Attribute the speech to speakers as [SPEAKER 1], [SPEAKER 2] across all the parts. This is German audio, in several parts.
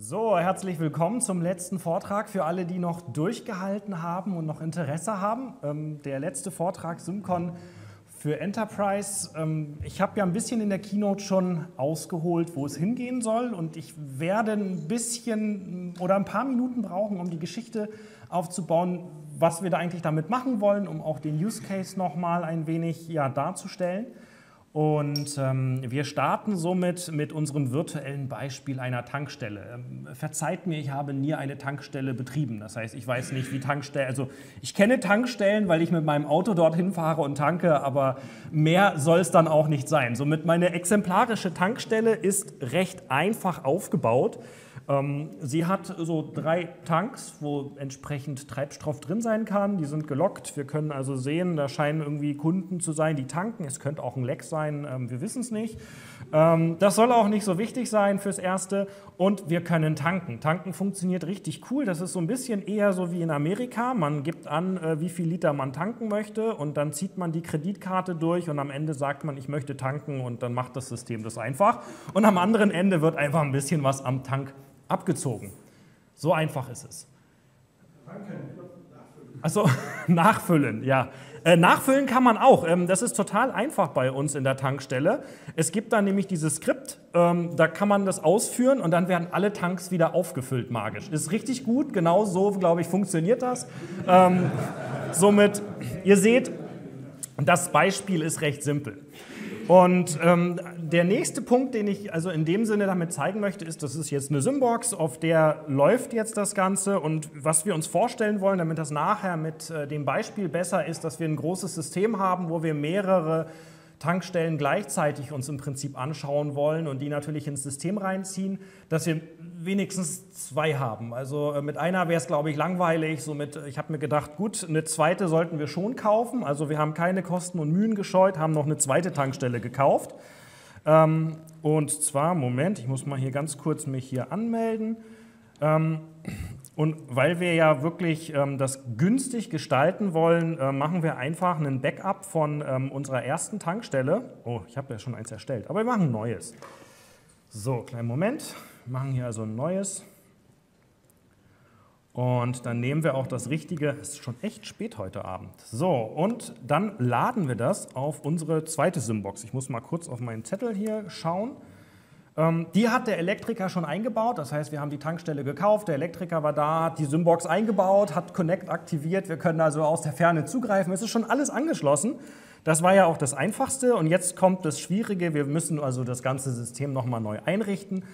[SPEAKER 1] So, herzlich willkommen zum letzten Vortrag für alle, die noch durchgehalten haben und noch Interesse haben. Der letzte Vortrag SymCon für Enterprise. Ich habe ja ein bisschen in der Keynote schon ausgeholt, wo es hingehen soll, und ich werde ein bisschen oder ein paar Minuten brauchen, um die Geschichte aufzubauen, was wir da eigentlich damit machen wollen, um auch den Use Case nochmal ein wenig darzustellen. Und wir starten somit mit unserem virtuellen Beispiel einer Tankstelle. Verzeiht mir, ich habe nie eine Tankstelle betrieben. Das heißt, ich weiß nicht, wie Tankstellen, also ich kenne Tankstellen, weil ich mit meinem Auto dorthin fahre und tanke, aber mehr soll es dann auch nicht sein. Somit meine exemplarische Tankstelle ist recht einfach aufgebaut. Sie hat so 3 Tanks, wo entsprechend Treibstoff drin sein kann. Die sind gelockt. Wir können also sehen, da scheinen irgendwie Kunden zu sein, die tanken. Es könnte auch ein Leck sein, wir wissen es nicht. Das soll auch nicht so wichtig sein fürs Erste. Und wir können tanken. Tanken funktioniert richtig cool. Das ist so ein bisschen eher so wie in Amerika. Man gibt an, wie viel Liter man tanken möchte, und dann zieht man die Kreditkarte durch und am Ende sagt man, ich möchte tanken, und dann macht das System das einfach. Und am anderen Ende wird einfach ein bisschen was am Tank abgezogen. So einfach ist es. Achso, nachfüllen, ja. Nachfüllen kann man auch. Das ist total einfach bei uns in der Tankstelle. Es gibt da nämlich dieses Skript, da kann man das ausführen und dann werden alle Tanks wieder aufgefüllt magisch. Ist richtig gut, genau so, glaube ich, funktioniert das. Somit, ihr seht, das Beispiel ist recht simpel. Und der nächste Punkt, den ich also in dem Sinne damit zeigen möchte, ist, das ist jetzt eine Symbox, auf der läuft jetzt das Ganze, und was wir uns vorstellen wollen, damit das nachher mit dem Beispiel besser ist, dass wir ein großes System haben, wo wir mehrere Tankstellen gleichzeitig uns im Prinzip anschauen wollen und die natürlich ins System reinziehen, dass wir wenigstens 2 haben. Also mit einer wäre es, glaube ich, langweilig. Somit, ich habe mir gedacht, gut, eine zweite sollten wir schon kaufen. Also wir haben keine Kosten und Mühen gescheut, haben noch eine zweite Tankstelle gekauft. Und zwar, Moment, ich muss mal hier ganz kurz mich hier anmelden. Und weil wir ja wirklich das günstig gestalten wollen, machen wir einfach einen Backup von unserer ersten Tankstelle. Oh, ich habe ja schon eins erstellt, aber wir machen ein neues. So, kleinen Moment. Wir machen hier also ein neues. Und dann nehmen wir auch das richtige, es ist schon echt spät heute Abend. So, und dann laden wir das auf unsere zweite Symbox. Ich muss mal kurz auf meinen Zettel hier schauen. Die hat der Elektriker schon eingebaut, das heißt, wir haben die Tankstelle gekauft, der Elektriker war da, hat die Symbox eingebaut, hat Connect aktiviert, wir können also aus der Ferne zugreifen, es ist schon alles angeschlossen. Das war ja auch das Einfachste, und jetzt kommt das Schwierige, wir müssen also das ganze System nochmal neu einrichten,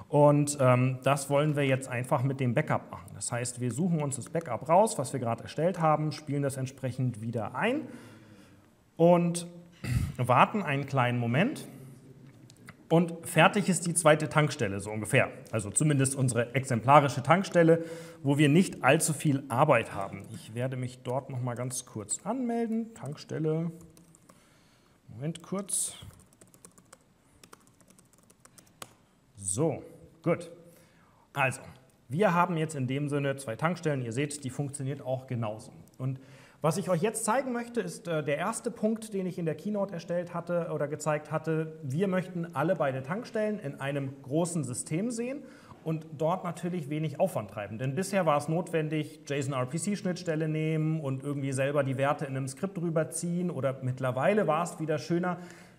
[SPEAKER 1] und das wollen wir jetzt einfach mit dem Backup machen. Das heißt, wir suchen uns das Backup raus, was wir gerade erstellt haben, spielen das entsprechend wieder ein und warten einen kleinen Moment. Und fertig ist die zweite Tankstelle, so ungefähr. Also zumindest unsere exemplarische Tankstelle, wo wir nicht allzu viel Arbeit haben. Ich werde mich dort noch mal ganz kurz anmelden. Tankstelle, Moment kurz. So, gut. Also, wir haben jetzt in dem Sinne 2 Tankstellen. Ihr seht, die funktioniert auch genauso. Und was ich euch jetzt zeigen möchte, ist der erste Punkt, den ich in der Keynote erstellt hatte oder gezeigt hatte. Wir möchten alle beide Tankstellen in einem großen System sehen und dort natürlich wenig Aufwand treiben. Denn bisher war es notwendig, JSON-RPC-Schnittstelle nehmen und irgendwie selber die Werte in einem Skript rüberziehen, oder mittlerweile war es wieder schöner,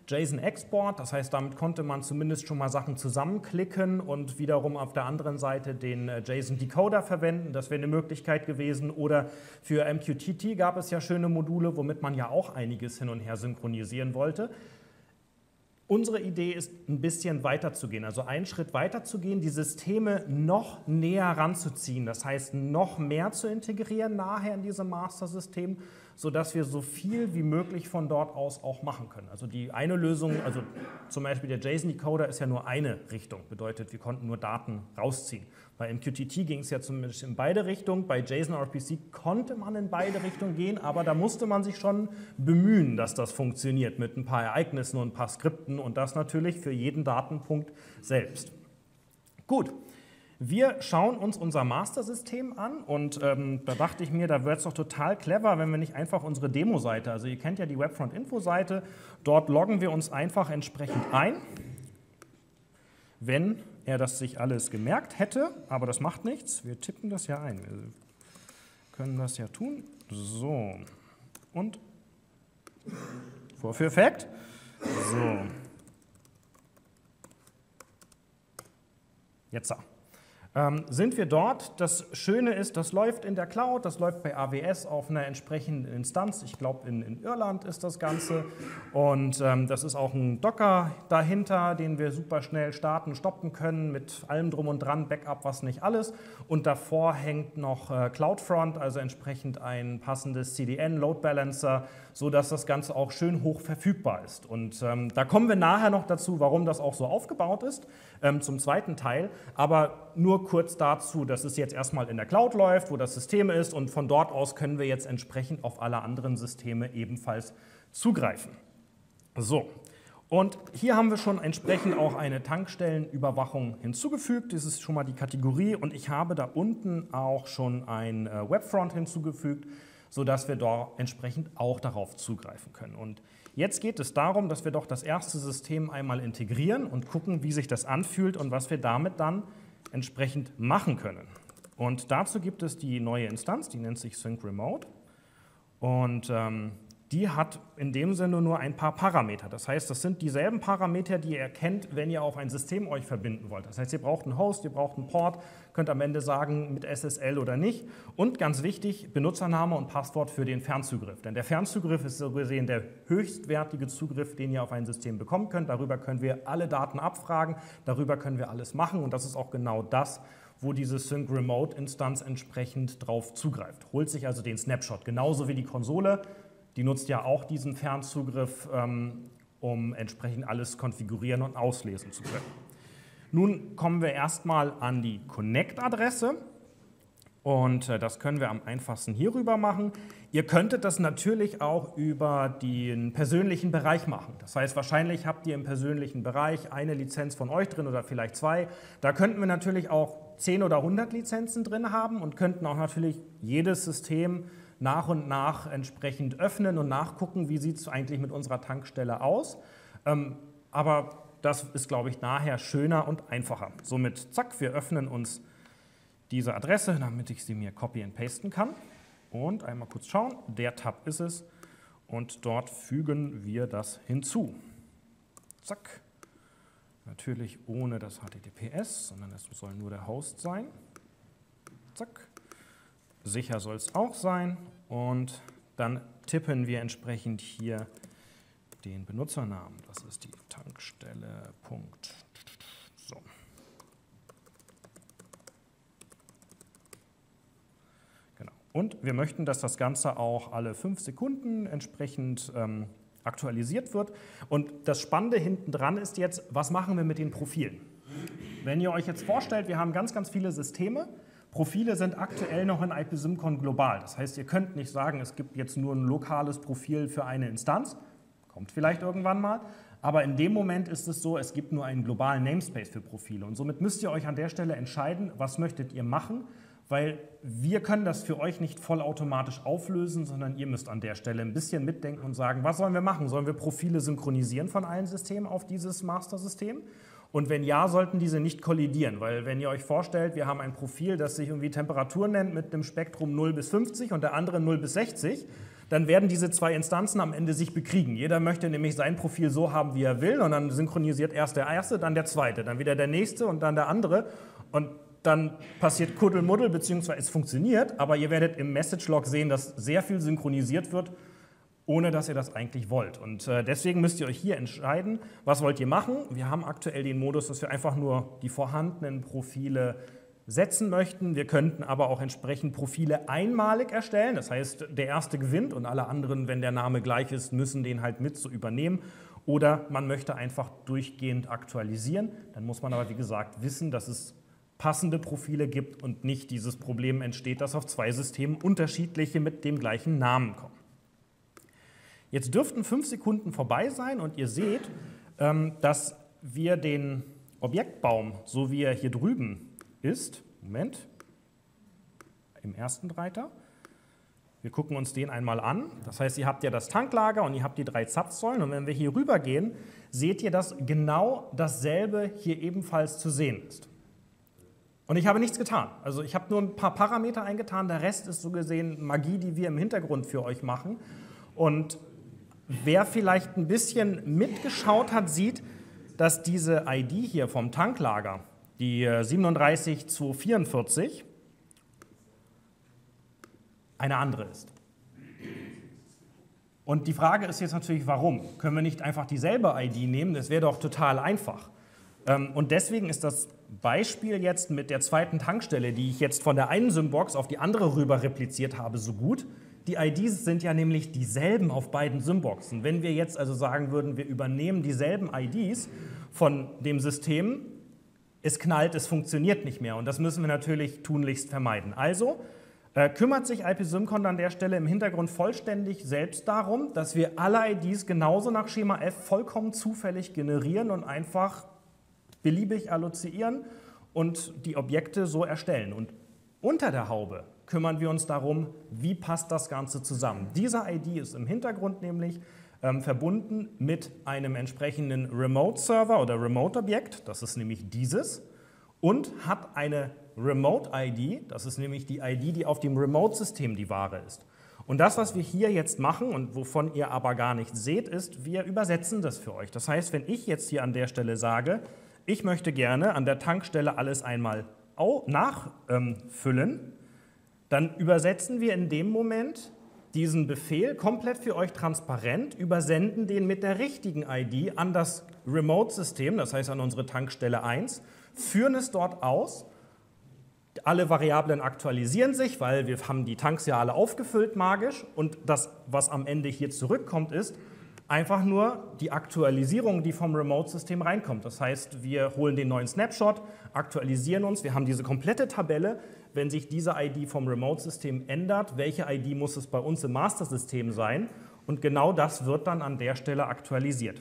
[SPEAKER 1] JSON-Export, das heißt, damit konnte man zumindest schon mal Sachen zusammenklicken und wiederum auf der anderen Seite den JSON-Decoder verwenden. Das wäre eine Möglichkeit gewesen. Oder für MQTT gab es ja schöne Module, womit man ja auch einiges hin und her synchronisieren wollte. Unsere Idee ist, ein bisschen weiter zu gehen, also einen Schritt weiter zu gehen, die Systeme noch näher ranzuziehen, das heißt, noch mehr zu integrieren nachher in diesem Master-System, sodass wir so viel wie möglich von dort aus auch machen können. Also die eine Lösung, also zum Beispiel der JSON-Decoder ist ja nur eine Richtung, bedeutet, wir konnten nur Daten rausziehen. Bei MQTT ging es ja zumindest in beide Richtungen, bei JSON-RPC konnte man in beide Richtungen gehen, aber da musste man sich schon bemühen, dass das funktioniert mit ein paar Ereignissen und ein paar Skripten, und das natürlich für jeden Datenpunkt selbst. Gut. Wir schauen uns unser Master-System an, und da dachte ich mir, da wäre es doch total clever, wenn wir nicht einfach unsere Demo-Seite, also ihr kennt ja die Webfront-Info-Seite, dort loggen wir uns einfach entsprechend ein, wenn er das sich alles gemerkt hätte, aber das macht nichts. Wir tippen das ja ein. Wir können das ja tun. So, und Vorführeffekt. So. Jetzt sind wir dort. Das Schöne ist, das läuft in der Cloud, das läuft bei AWS auf einer entsprechenden Instanz. Ich glaube, in Irland ist das Ganze. Und das ist auch ein Docker dahinter, den wir super schnell starten, stoppen können, mit allem drum und dran, Backup, was nicht alles. Und davor hängt noch CloudFront, also entsprechend ein passendes CDN, Load Balancer, sodass das Ganze auch schön hoch verfügbar ist. Und da kommen wir nachher noch dazu, warum das auch so aufgebaut ist, zum zweiten Teil. Aber nur kurz dazu, dass es jetzt erstmal in der Cloud läuft, wo das System ist, und von dort aus können wir jetzt entsprechend auf alle anderen Systeme ebenfalls zugreifen. So, und hier haben wir schon entsprechend auch eine Tankstellenüberwachung hinzugefügt. Das ist schon mal die Kategorie, und ich habe da unten auch schon ein Webfront hinzugefügt, sodass wir da entsprechend auch darauf zugreifen können. Und jetzt geht es darum, dass wir doch das erste System einmal integrieren und gucken, wie sich das anfühlt und was wir damit dann entsprechend machen können. Und dazu gibt es die neue Instanz, die nennt sich Sync Remote. Und die hat in dem Sinne nur ein paar Parameter. Das heißt, das sind dieselben Parameter, die ihr kennt, wenn ihr auf ein System euch verbinden wollt. Das heißt, ihr braucht einen Host, ihr braucht einen Port, könnt am Ende sagen, mit SSL oder nicht. Und ganz wichtig, Benutzername und Passwort für den Fernzugriff. Denn der Fernzugriff ist so gesehen der höchstwertige Zugriff, den ihr auf ein System bekommen könnt. Darüber können wir alle Daten abfragen, darüber können wir alles machen. Und das ist auch genau das, wo diese Sync Remote Instanz entsprechend drauf zugreift. Holt sich also den Snapshot, genauso wie die Konsole. Die nutzt ja auch diesen Fernzugriff, um entsprechend alles konfigurieren und auslesen zu können. Nun kommen wir erstmal an die Connect-Adresse, und das können wir am einfachsten hierüber machen. Ihr könntet das natürlich auch über den persönlichen Bereich machen. Das heißt, wahrscheinlich habt ihr im persönlichen Bereich eine Lizenz von euch drin oder vielleicht zwei. Da könnten wir natürlich auch 10 oder 100 Lizenzen drin haben und könnten auch natürlich jedes System nach und nach entsprechend öffnen und nachgucken, wie sieht es eigentlich mit unserer Tankstelle aus. Aber das ist, glaube ich, nachher schöner und einfacher. Somit, zack, wir öffnen uns diese Adresse, damit ich sie mir copy and pasten kann. Und einmal kurz schauen, der Tab ist es. Und dort fügen wir das hinzu. Zack. Natürlich ohne das HTTPS, sondern es soll nur der Host sein. Zack. Sicher soll es auch sein, und dann tippen wir entsprechend hier den Benutzernamen. Das ist die Tankstelle. So. Genau. Und wir möchten, dass das Ganze auch alle 5 Sekunden entsprechend aktualisiert wird. Und das Spannende hinten dran ist jetzt, was machen wir mit den Profilen? Wenn ihr euch jetzt vorstellt, wir haben ganz, ganz viele Systeme. Profile sind aktuell noch in IPSymCon global. Das heißt, ihr könnt nicht sagen, es gibt jetzt nur ein lokales Profil für eine Instanz. Kommt vielleicht irgendwann mal. Aber in dem Moment ist es so, es gibt nur einen globalen Namespace für Profile. Und somit müsst ihr euch an der Stelle entscheiden, was möchtet ihr machen. Weil wir können das für euch nicht vollautomatisch auflösen, sondern ihr müsst an der Stelle ein bisschen mitdenken und sagen, was sollen wir machen? Sollen wir Profile synchronisieren von allen Systemen auf dieses Master-System? Und wenn ja, sollten diese nicht kollidieren, weil wenn ihr euch vorstellt, wir haben ein Profil, das sich irgendwie Temperatur nennt mit einem Spektrum 0 bis 50 und der andere 0 bis 60, dann werden diese zwei Instanzen am Ende sich bekriegen. Jeder möchte nämlich sein Profil so haben, wie er will, und dann synchronisiert erst der erste, dann der zweite, dann wieder der nächste und dann der andere, und dann passiert Kuddelmuddel, beziehungsweise es funktioniert, aber ihr werdet im Message-Log sehen, dass sehr viel synchronisiert wird, ohne dass ihr das eigentlich wollt. Und deswegen müsst ihr euch hier entscheiden, was wollt ihr machen. Wir haben aktuell den Modus, dass wir einfach nur die vorhandenen Profile setzen möchten. Wir könnten aber auch entsprechend Profile einmalig erstellen. Das heißt, der erste gewinnt und alle anderen, wenn der Name gleich ist, müssen den halt mit so übernehmen. Oder man möchte einfach durchgehend aktualisieren. Dann muss man aber, wie gesagt, wissen, dass es passende Profile gibt und nicht dieses Problem entsteht, dass auf 2 Systemen unterschiedliche mit dem gleichen Namen kommen. Jetzt dürften 5 Sekunden vorbei sein und ihr seht, dass wir den Objektbaum, so wie er hier drüben ist, Moment, im ersten Reiter, Wir gucken uns den einmal an. Das heißt, ihr habt ja das Tanklager und ihr habt die 3 Zapfsäulen. Und wenn wir hier rüber gehen, seht ihr, dass genau dasselbe hier ebenfalls zu sehen ist. Und ich habe nichts getan. Also ich habe nur ein paar Parameter eingetan. Der Rest ist so gesehen Magie, die wir im Hintergrund für euch machen. Und wer vielleicht ein bisschen mitgeschaut hat, sieht, dass diese ID hier vom Tanklager, die 37244, eine andere ist. Und die Frage ist jetzt natürlich, warum? Können wir nicht einfach dieselbe ID nehmen? Das wäre doch total einfach. Und deswegen ist das Beispiel jetzt mit der zweiten Tankstelle, die ich jetzt von der einen Symbox auf die andere rüber repliziert habe, so gut. Die IDs sind ja nämlich dieselben auf beiden Symboxen. Wenn wir jetzt also sagen würden, wir übernehmen dieselben IDs von dem System, es knallt, es funktioniert nicht mehr. Und das müssen wir natürlich tunlichst vermeiden. Also kümmert sich IPSymCon an der Stelle im Hintergrund vollständig selbst darum, dass wir alle IDs genauso nach Schema F vollkommen zufällig generieren und einfach beliebig allozieren und die Objekte so erstellen. Und unter der Haube kümmern wir uns darum, wie passt das Ganze zusammen. Diese ID ist im Hintergrund nämlich verbunden mit einem entsprechenden Remote-Server oder Remote-Objekt, das ist nämlich dieses, und hat eine Remote-ID, das ist nämlich die ID, die auf dem Remote-System die Ware ist. Und das, was wir hier jetzt machen und wovon ihr aber gar nichts seht, ist, wir übersetzen das für euch. Das heißt, wenn ich jetzt hier an der Stelle sage, ich möchte gerne an der Tankstelle alles einmal nachfüllen, dann übersetzen wir in dem Moment diesen Befehl komplett für euch transparent, übersenden den mit der richtigen ID an das Remote-System, das heißt an unsere Tankstelle 1, führen es dort aus. Alle Variablen aktualisieren sich, weil wir haben die Tanks ja alle aufgefüllt magisch und das, was am Ende hier zurückkommt, ist einfach nur die Aktualisierung, die vom Remote-System reinkommt. Das heißt, wir holen den neuen Snapshot, aktualisieren uns, wir haben diese komplette Tabelle. Wenn sich diese ID vom Remote-System ändert, welche ID muss es bei uns im Master-System sein? Und genau das wird dann an der Stelle aktualisiert.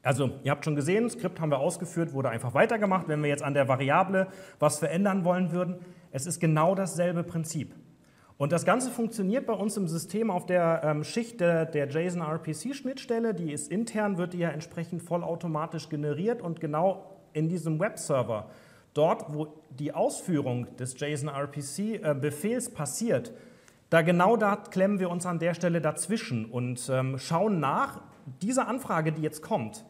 [SPEAKER 1] Also, ihr habt schon gesehen, das Skript haben wir ausgeführt, wurde einfach weitergemacht. Wenn wir jetzt an der Variable was verändern wollen würden, es ist genau dasselbe Prinzip. Und das Ganze funktioniert bei uns im System auf der Schicht der JSON-RPC-Schnittstelle. Die ist intern, wird die ja entsprechend vollautomatisch generiert und genau in diesem Webserver, dort, wo die Ausführung des JSON-RPC-Befehls passiert, genau da klemmen wir uns an der Stelle dazwischen und schauen nach, diese Anfrage, die jetzt kommt,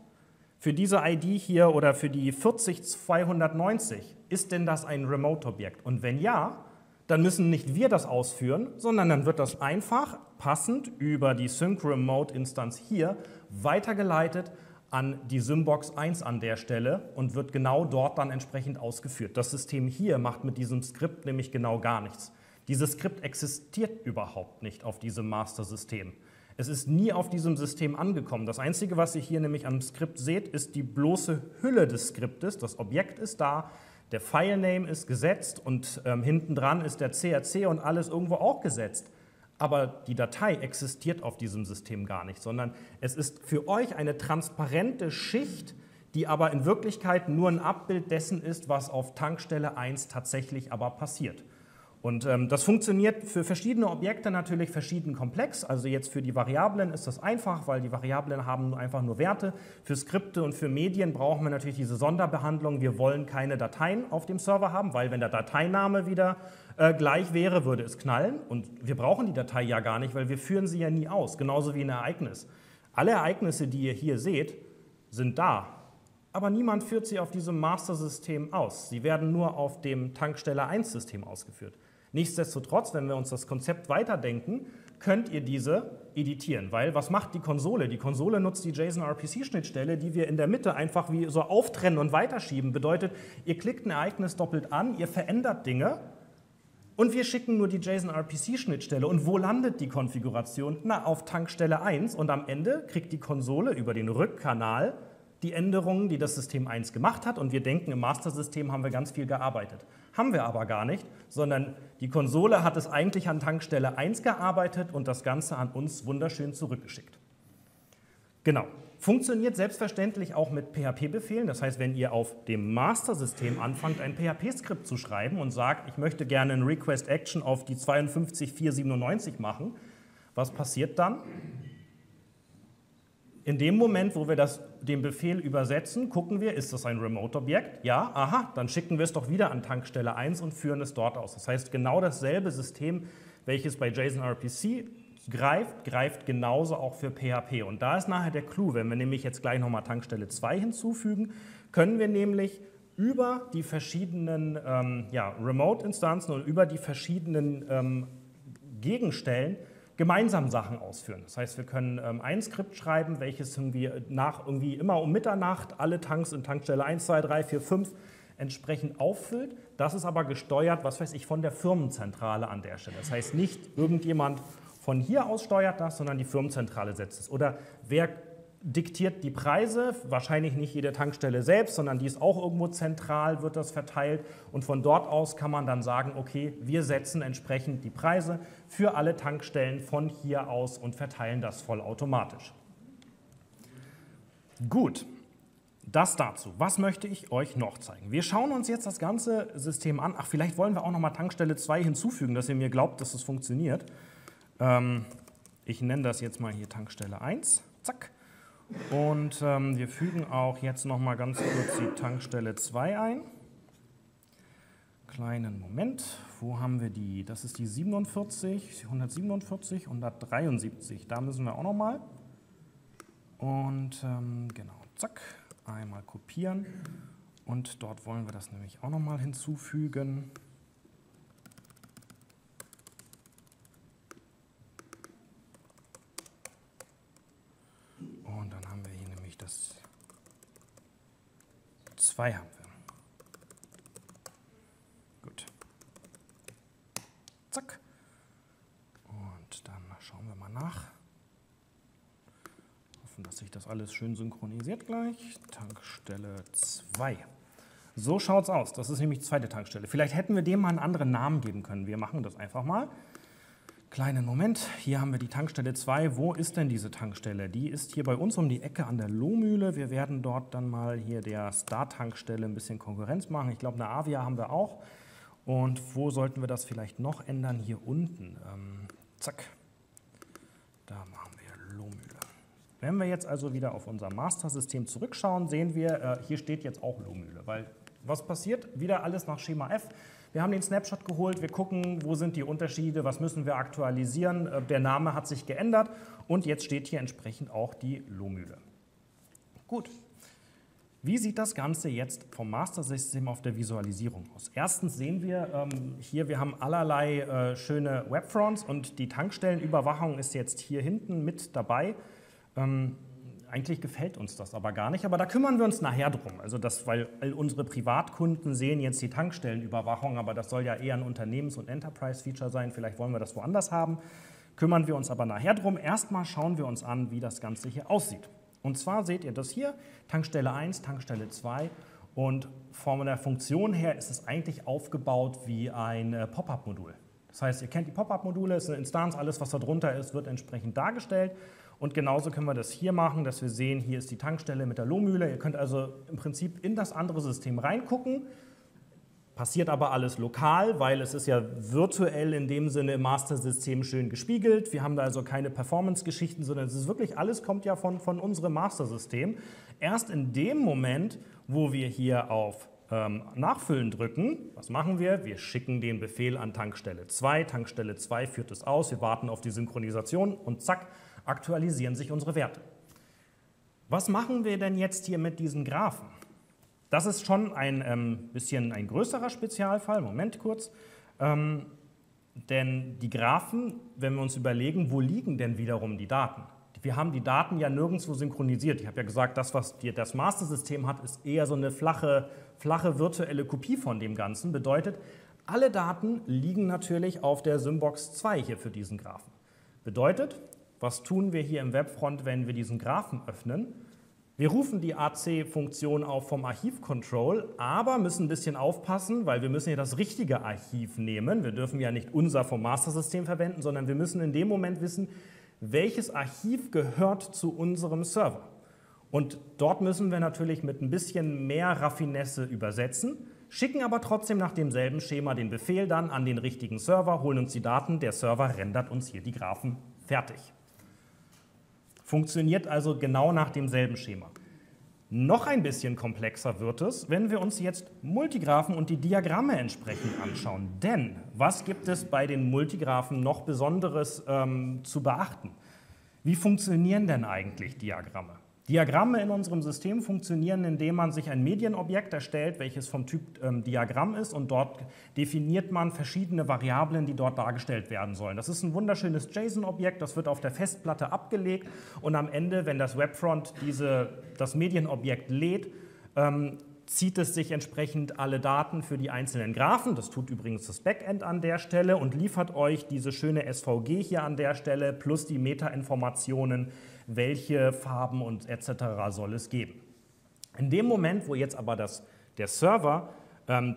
[SPEAKER 1] für diese ID hier oder für die 40290, ist denn das ein Remote-Objekt? Und wenn ja, dann müssen nicht wir das ausführen, sondern dann wird das einfach passend über die Sync-Remote-Instanz hier weitergeleitet an die Symbox 1 an der Stelle und wird genau dort dann entsprechend ausgeführt. Das System hier macht mit diesem Skript nämlich genau gar nichts. Dieses Skript existiert überhaupt nicht auf diesem Master-System. Es ist nie auf diesem System angekommen. Das Einzige, was ihr hier nämlich am Skript seht, ist die bloße Hülle des Skriptes. Das Objekt ist da, der Filename ist gesetzt und hinten dran ist der CRC und alles irgendwo auch gesetzt. Aber die Datei existiert auf diesem System gar nicht, sondern es ist für euch eine transparente Schicht, die aber in Wirklichkeit nur ein Abbild dessen ist, was auf Tankstelle 1 tatsächlich aber passiert. Und das funktioniert für verschiedene Objekte natürlich verschieden komplex. Also jetzt für die Variablen ist das einfach, weil die Variablen haben einfach nur Werte. Für Skripte und für Medien brauchen wir natürlich diese Sonderbehandlung. Wir wollen keine Dateien auf dem Server haben, weil wenn der Dateiname wieder gleich wäre, würde es knallen. Und wir brauchen die Datei ja gar nicht, weil wir führen sie ja nie aus. Genauso wie ein Ereignis. Alle Ereignisse, die ihr hier seht, sind da. Aber niemand führt sie auf diesem Master-System aus. Sie werden nur auf dem Tankstelle-1-System ausgeführt. Nichtsdestotrotz, wenn wir uns das Konzept weiterdenken, könnt ihr diese editieren, weil was macht die Konsole? Die Konsole nutzt die JSON-RPC-Schnittstelle, die wir in der Mitte einfach wie so auftrennen und weiterschieben. Bedeutet, ihr klickt ein Ereignis doppelt an, ihr verändert Dinge und wir schicken nur die JSON-RPC-Schnittstelle. Und wo landet die Konfiguration? Na, auf Tankstelle 1 und am Ende kriegt die Konsole über den Rückkanal die Änderungen, die das System 1 gemacht hat und wir denken, im Master-System haben wir ganz viel gearbeitet. Haben wir aber gar nicht, sondern die Konsole hat es eigentlich an Tankstelle 1 gearbeitet und das Ganze an uns wunderschön zurückgeschickt. Genau. Funktioniert selbstverständlich auch mit PHP-Befehlen. Das heißt, wenn ihr auf dem Master-System anfangt, ein PHP-Skript zu schreiben und sagt, ich möchte gerne ein Request-Action auf die 52.497 machen, was passiert dann? In dem Moment, wo wir den Befehl übersetzen, gucken wir, ist das ein Remote-Objekt? Ja, aha, dann schicken wir es doch wieder an Tankstelle 1 und führen es dort aus. Das heißt, genau dasselbe System, welches bei JSON-RPC greift genauso auch für PHP. Und da ist nachher der Clou, wenn wir nämlich jetzt gleich nochmal Tankstelle 2 hinzufügen, können wir nämlich über die verschiedenen Remote-Instanzen und über die verschiedenen Gegenstellen gemeinsam Sachen ausführen. Das heißt, wir können ein Skript schreiben, welches irgendwie immer um Mitternacht alle Tanks in Tankstelle 1, 2, 3, 4, 5 entsprechend auffüllt. Das ist aber gesteuert, was weiß ich, von der Firmenzentrale an der Stelle. Das heißt, nicht irgendjemand von hier aus steuert das, sondern die Firmenzentrale setzt es. Oder wer diktiert die Preise? Wahrscheinlich nicht jede Tankstelle selbst, sondern die ist auch irgendwo zentral, wird das verteilt. Und von dort aus kann man dann sagen, okay, wir setzen entsprechend die Preise für alle Tankstellen von hier aus und verteilen das vollautomatisch. Gut, das dazu. Was möchte ich euch noch zeigen? Wir schauen uns jetzt das ganze System an. Ach, vielleicht wollen wir auch noch mal Tankstelle 2 hinzufügen, dass ihr mir glaubt, dass es funktioniert. Ich nenne das jetzt mal hier Tankstelle 1. Zack. Und wir fügen auch jetzt noch mal ganz kurz die Tankstelle 2 ein. Kleinen Moment, wo haben wir die? Das ist die 147, 173. Da müssen wir auch noch mal. Und genau, zack, einmal kopieren. Und dort wollen wir das nämlich auch noch mal hinzufügen. Und dann haben wir hier nämlich das 2 haben wir. Gut. Zack. Und dann schauen wir mal nach. Hoffen, dass sich das alles schön synchronisiert gleich. Tankstelle 2. So schaut es aus. Das ist nämlich die zweite Tankstelle. Vielleicht hätten wir dem mal einen anderen Namen geben können. Wir machen das einfach mal. Kleinen Moment, hier haben wir die Tankstelle 2. Wo ist denn diese Tankstelle? Die ist hier bei uns um die Ecke an der Lohmühle. Wir werden dort dann mal hier der Star-Tankstelle ein bisschen Konkurrenz machen. Ich glaube, eine Avia haben wir auch. Und wo sollten wir das vielleicht noch ändern? Hier unten. Zack. Da machen wir Lohmühle. Wenn wir jetzt also wieder auf unser Master-System zurückschauen, sehen wir, hier steht jetzt auch Lohmühle. Weil was passiert? Wieder alles nach Schema F. Wir haben den Snapshot geholt, wir gucken, wo sind die Unterschiede, was müssen wir aktualisieren. Der Name hat sich geändert und jetzt steht hier entsprechend auch die Lohmühle. Gut. Wie sieht das Ganze jetzt vom Master-System auf der Visualisierung aus? Erstens sehen wir hier, wir haben allerlei schöne Webfronts und die Tankstellenüberwachung ist jetzt hier hinten mit dabei. Eigentlich gefällt uns das aber gar nicht, aber da kümmern wir uns nachher drum. Also weil all unsere Privatkunden sehen jetzt die Tankstellenüberwachung, aber das soll ja eher ein Unternehmens- und Enterprise-Feature sein. Vielleicht wollen wir das woanders haben. Kümmern wir uns aber nachher drum. Erstmal schauen wir uns an, wie das Ganze hier aussieht. Und zwar seht ihr das hier, Tankstelle 1, Tankstelle 2 und von der Funktion her ist es eigentlich aufgebaut wie ein Pop-up-Modul. Das heißt, ihr kennt die Pop-up-Module, ist eine Instanz, alles was da drunter ist, wird entsprechend dargestellt. Und genauso können wir das hier machen, dass wir sehen, hier ist die Tankstelle mit der Lohmühle. Ihr könnt also im Prinzip in das andere System reingucken. Passiert aber alles lokal, weil es ist ja virtuell in dem Sinne im Master-System schön gespiegelt. Wir haben da also keine Performance-Geschichten, sondern es ist wirklich, alles kommt ja von unserem Master-System. Erst in dem Moment, wo wir hier auf Nachfüllen drücken, was machen wir? Wir schicken den Befehl an Tankstelle 2. Tankstelle 2 führt es aus, wir warten auf die Synchronisation und zack, aktualisieren sich unsere Werte. Was machen wir denn jetzt hier mit diesen Graphen? Das ist schon ein bisschen ein größerer Spezialfall. Moment kurz. Denn die Graphen, wenn wir uns überlegen, wo liegen denn wiederum die Daten? Wir haben die Daten ja nirgendwo synchronisiert. Ich habe ja gesagt, das, was das Master-System hat, ist eher so eine flache virtuelle Kopie von dem Ganzen. Bedeutet, alle Daten liegen natürlich auf der Symbox 2 hier für diesen Graphen. Bedeutet, was tun wir hier im Webfront, wenn wir diesen Graphen öffnen? Wir rufen die AC-Funktion auf vom Archiv-Control, aber müssen ein bisschen aufpassen, weil wir müssen ja das richtige Archiv nehmen. Wir dürfen ja nicht unser vom Master-System verwenden, sondern wir müssen in dem Moment wissen, welches Archiv gehört zu unserem Server. Und dort müssen wir natürlich mit ein bisschen mehr Raffinesse übersetzen, schicken aber trotzdem nach demselben Schema den Befehl dann an den richtigen Server, holen uns die Daten, der Server rendert uns hier die Graphen fertig. Funktioniert also genau nach demselben Schema. Noch ein bisschen komplexer wird es, wenn wir uns jetzt Multigraphen und die Diagramme entsprechend anschauen. Denn was gibt es bei den Multigraphen noch Besonderes zu beachten? Wie funktionieren denn eigentlich Diagramme? Diagramme in unserem System funktionieren, indem man sich ein Medienobjekt erstellt, welches vom Typ Diagramm ist, und dort definiert man verschiedene Variablen, die dort dargestellt werden sollen. Das ist ein wunderschönes JSON-Objekt, das wird auf der Festplatte abgelegt und am Ende, wenn das Webfront das Medienobjekt lädt, zieht es sich entsprechend alle Daten für die einzelnen Graphen, das tut übrigens das Backend an der Stelle, und liefert euch diese schöne SVG hier an der Stelle plus die Metainformationen, welche Farben und etc. soll es geben. In dem Moment, wo jetzt aber der Server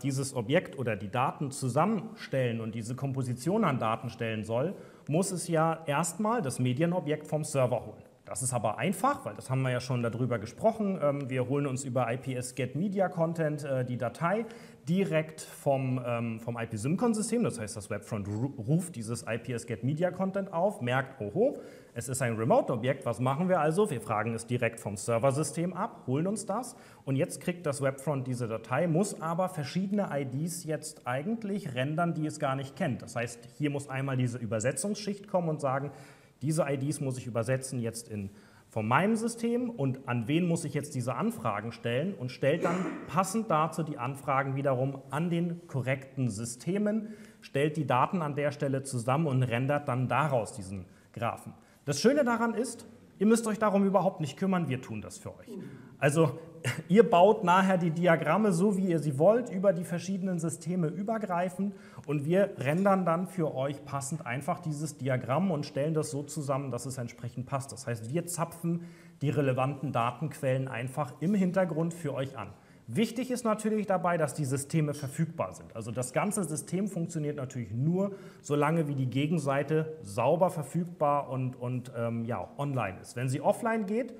[SPEAKER 1] dieses Objekt oder die Daten zusammenstellen und diese Komposition an Daten stellen soll, muss es ja erstmal das Medienobjekt vom Server holen. Das ist aber einfach, weil das haben wir ja schon darüber gesprochen. Wir holen uns über IPS-Get-Media-Content die Datei direkt vom IP-Symcon-System. Das heißt, das Webfront ruft dieses IPS-Get-Media-Content auf, merkt, oho, es ist ein Remote-Objekt. Was machen wir also? Wir fragen es direkt vom Serversystem ab, holen uns das. Und jetzt kriegt das Webfront diese Datei, muss aber verschiedene IDs jetzt eigentlich rendern, die es gar nicht kennt. Das heißt, hier muss einmal diese Übersetzungsschicht kommen und sagen, diese IDs muss ich übersetzen jetzt von meinem System, und an wen muss ich jetzt diese Anfragen stellen, und stellt dann passend dazu die Anfragen wiederum an den korrekten Systemen, stellt die Daten an der Stelle zusammen und rendert dann daraus diesen Graphen. Das Schöne daran ist, ihr müsst euch darum überhaupt nicht kümmern, wir tun das für euch. Also ihr baut nachher die Diagramme so, wie ihr sie wollt, über die verschiedenen Systeme übergreifend, und wir rendern dann für euch passend einfach dieses Diagramm und stellen das so zusammen, dass es entsprechend passt. Das heißt, wir zapfen die relevanten Datenquellen einfach im Hintergrund für euch an. Wichtig ist natürlich dabei, dass die Systeme verfügbar sind. Also das ganze System funktioniert natürlich nur, solange wie die Gegenseite sauber verfügbar und online ist. Wenn sie offline geht,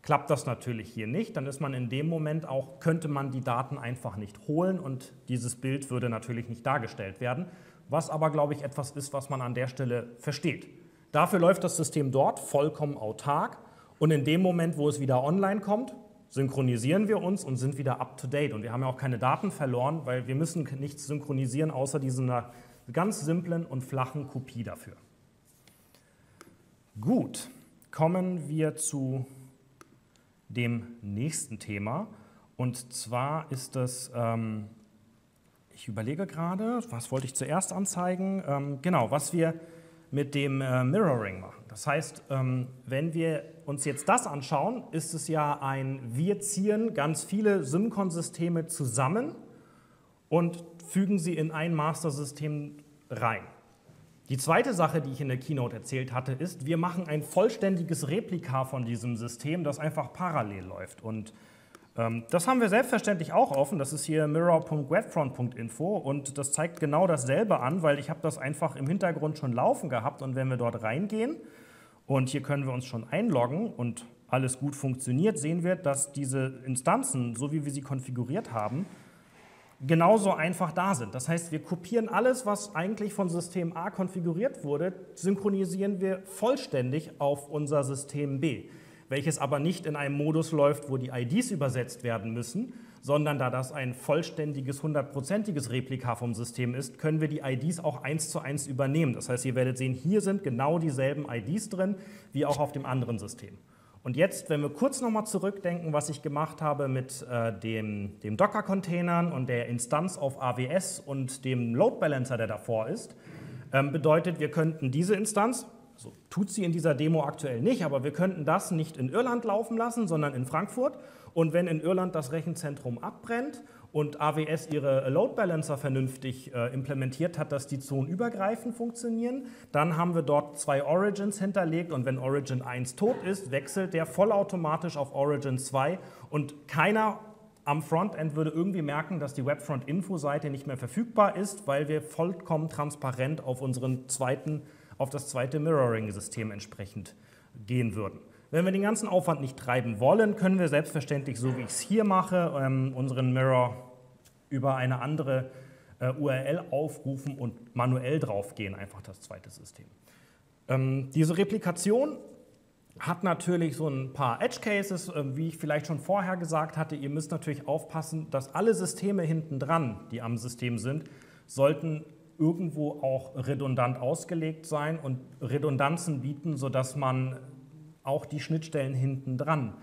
[SPEAKER 1] klappt das natürlich hier nicht. Dann ist man in dem Moment auch, könnte man die Daten einfach nicht holen und dieses Bild würde natürlich nicht dargestellt werden. Was aber, glaube ich, etwas ist, was man an der Stelle versteht. Dafür läuft das System dort vollkommen autark, und in dem Moment, wo es wieder online kommt, synchronisieren wir uns und sind wieder up-to-date. Und wir haben ja auch keine Daten verloren, weil wir müssen nichts synchronisieren, außer dieser ganz simplen und flachen Kopie dafür. Gut, kommen wir zu dem nächsten Thema. Und zwar ist das, ich überlege gerade, was wollte ich zuerst anzeigen? Genau, was wir mit dem Mirroring machen. Das heißt, wenn wir uns jetzt das anschauen, ist es ja wir ziehen ganz viele Symcon-Systeme zusammen und fügen sie in ein Master-System rein. Die zweite Sache, die ich in der Keynote erzählt hatte, ist, wir machen ein vollständiges Replika von diesem System, das einfach parallel läuft. Und das haben wir selbstverständlich auch offen. Das ist hier mirror.webfront.info und das zeigt genau dasselbe an, weil ich habe das einfach im Hintergrund schon laufen gehabt, und wenn wir dort reingehen und hier können wir uns schon einloggen und alles gut funktioniert, sehen wir, dass diese Instanzen, so wie wir sie konfiguriert haben, genauso einfach da sind. Das heißt, wir kopieren alles, was eigentlich von System A konfiguriert wurde, synchronisieren wir vollständig auf unser System B, welches aber nicht in einem Modus läuft, wo die IDs übersetzt werden müssen, sondern da das ein vollständiges, 100%iges Replika vom System ist, können wir die IDs auch 1:1 übernehmen. Das heißt, ihr werdet sehen, hier sind genau dieselben IDs drin, wie auch auf dem anderen System. Und jetzt, wenn wir kurz nochmal zurückdenken, was ich gemacht habe mit dem Docker-Containern und der Instanz auf AWS und dem Load Balancer, der davor ist, bedeutet, wir könnten diese Instanz, so tut sie in dieser Demo aktuell nicht, aber wir könnten das nicht in Irland laufen lassen, sondern in Frankfurt. Und wenn in Irland das Rechenzentrum abbrennt und AWS ihre Load Balancer vernünftig implementiert hat, dass die zonenübergreifend funktionieren, dann haben wir dort 2 Origins hinterlegt, und wenn Origin 1 tot ist, wechselt der vollautomatisch auf Origin 2 und keiner am Frontend würde irgendwie merken, dass die Webfront-Info-Seite nicht mehr verfügbar ist, weil wir vollkommen transparent auf das zweite Mirroring-System entsprechend gehen würden. Wenn wir den ganzen Aufwand nicht treiben wollen, können wir selbstverständlich, so wie ich es hier mache, unseren Mirror über eine andere URL aufrufen und manuell draufgehen, einfach das zweite System. Diese Replikation hat natürlich so ein paar Edge Cases, wie ich vielleicht schon vorher gesagt hatte. Ihr müsst natürlich aufpassen, dass alle Systeme hinten dran, die am System sind, sollten irgendwo auch redundant ausgelegt sein und Redundanzen bieten, sodass man auch die Schnittstellen hinten dran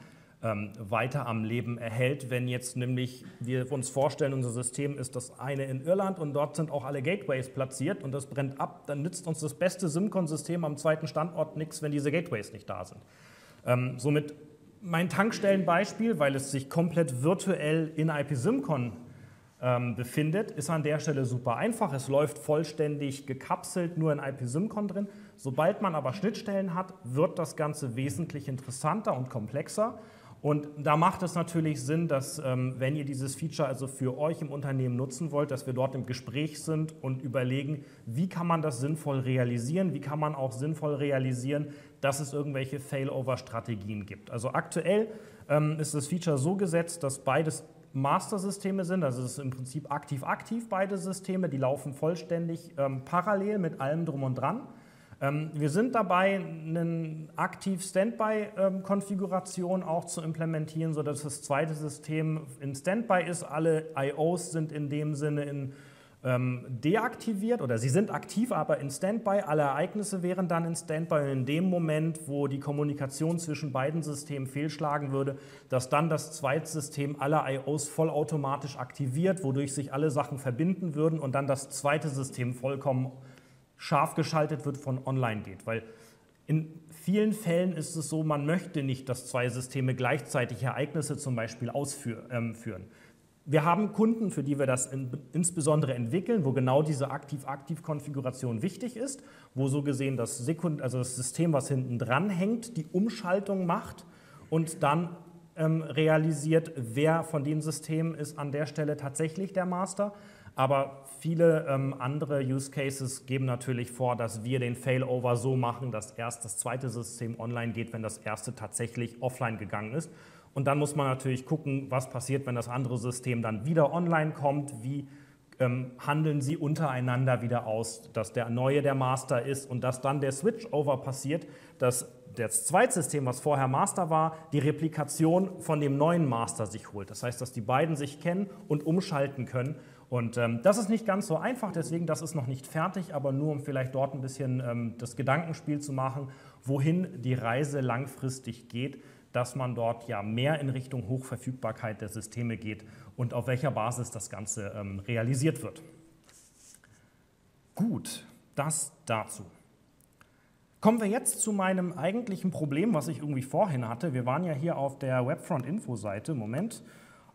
[SPEAKER 1] weiter am Leben erhält. Wenn jetzt nämlich wir uns vorstellen, unser System ist das eine in Irland und dort sind auch alle Gateways platziert und das brennt ab, dann nützt uns das beste Symcon-System am zweiten Standort nichts, wenn diese Gateways nicht da sind. Somit mein Tankstellenbeispiel, weil es sich komplett virtuell in IP-Symcon befindet, ist an der Stelle super einfach. Es läuft vollständig gekapselt nur in IP-Symcon drin. Sobald man aber Schnittstellen hat, wird das Ganze wesentlich interessanter und komplexer. Und da macht es natürlich Sinn, dass, wenn ihr dieses Feature also für euch im Unternehmen nutzen wollt, dass wir dort im Gespräch sind und überlegen, wie kann man das sinnvoll realisieren, wie kann man auch sinnvoll realisieren, dass es irgendwelche Failover-Strategien gibt. Also aktuell ist das Feature so gesetzt, dass beides Master-Systeme sind, also es ist im Prinzip aktiv-aktiv beide Systeme, die laufen vollständig parallel mit allem drum und dran. Wir sind dabei, eine Aktiv-Standby-Konfiguration auch zu implementieren, sodass das zweite System in Standby ist. Alle I.O.s sind in dem Sinne deaktiviert oder sie sind aktiv, aber in Standby. Alle Ereignisse wären dann in Standby. Und in dem Moment, wo die Kommunikation zwischen beiden Systemen fehlschlagen würde, dass dann das zweite System alle I.O.s vollautomatisch aktiviert, wodurch sich alle Sachen verbinden würden und dann das zweite System vollkommen scharf geschaltet wird, von online geht. Weil in vielen Fällen ist es so, man möchte nicht, dass zwei Systeme gleichzeitig Ereignisse zum Beispiel ausführen. Wir haben Kunden, für die wir das insbesondere entwickeln, wo genau diese Aktiv-Aktiv-Konfiguration wichtig ist, wo so gesehen das System, was hinten dran hängt, die Umschaltung macht und dann realisiert, wer von den Systemen ist an der Stelle tatsächlich der Master. Aber viele andere Use Cases geben natürlich vor, dass wir den Failover so machen, dass erst das zweite System online geht, wenn das erste tatsächlich offline gegangen ist. Und dann muss man natürlich gucken, was passiert, wenn das andere System dann wieder online kommt, wie handeln sie untereinander wieder aus, dass der neue der Master ist und dass dann der Switchover passiert, dass das Zweitsystem, was vorher Master war, die Replikation von dem neuen Master sich holt. Das heißt, dass die beiden sich kennen und umschalten können. Und das ist nicht ganz so einfach, deswegen das ist noch nicht fertig, aber nur um vielleicht dort ein bisschen das Gedankenspiel zu machen, wohin die Reise langfristig geht, dass man dort ja mehr in Richtung Hochverfügbarkeit der Systeme geht und auf welcher Basis das Ganze realisiert wird. Gut, das dazu. Kommen wir jetzt zu meinem eigentlichen Problem, was ich irgendwie vorhin hatte. Wir waren ja hier auf der Webfront-Info-Seite, Moment,